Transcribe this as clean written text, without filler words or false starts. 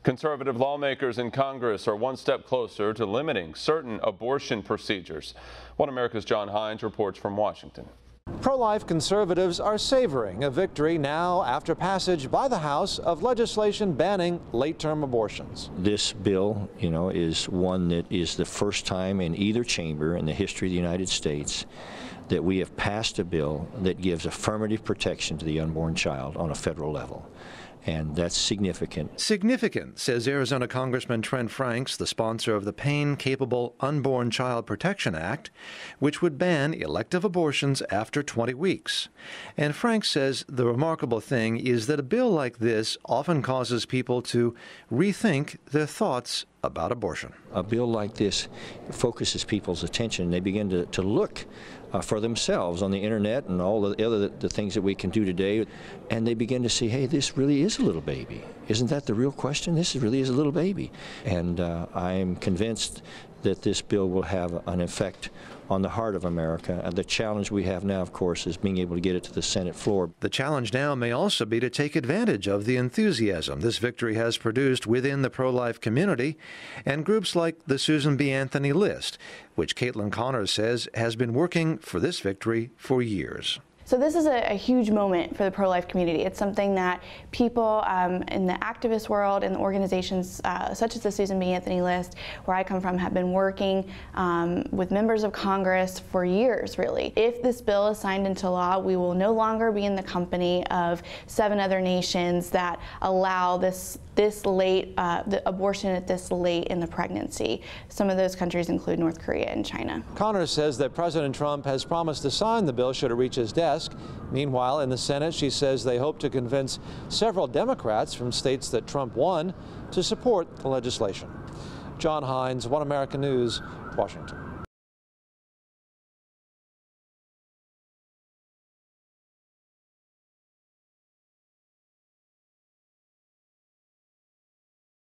Conservative lawmakers in Congress are one step closer to limiting certain abortion procedures. One America's John Hines reports from Washington. Pro-life conservatives are savoring a victory now after passage by the House of legislation banning late-term abortions. This bill, is one that is the first time in either chamber in the history of the United States that we have passed a bill that gives affirmative protection to the unborn child on a federal level. And that's significant. Significant, says Arizona Congressman Trent Franks, the sponsor of the Pain-Capable Unborn Child Protection Act, which would ban elective abortions after 20 weeks. And Franks says the remarkable thing is that a bill like this often causes people to rethink their thoughts about abortion. A bill like this focuses people's attention. They begin to look for themselves on the internet and all the things that we can do today, and they begin to see, hey, this really is a little baby. Isn't that the real question? This really is a little baby. And I'm convinced that this bill will have an effect on the heart of America. The challenge we have now, of course, is being able to get it to the Senate floor. The challenge now may also be to take advantage of the enthusiasm this victory has produced within the pro-life community and groups like the Susan B. Anthony List, which Caitlin Connors says has been working for this victory for years. So this is a huge moment for the pro-life community. It's something that people in the activist world and the organizations such as the Susan B. Anthony List, where I come from, have been working with members of Congress for years, really. If this bill is signed into law, we will no longer be in the company of 7 other nations that allow this late, the abortion at this late in the pregnancy. Some of those countries include North Korea and China. Connors says that President Trump has promised to sign the bill should it reach his desk. Meanwhile, in the Senate, she says they hope to convince several Democrats from states that Trump won to support the legislation. John Hines, One American News, Washington.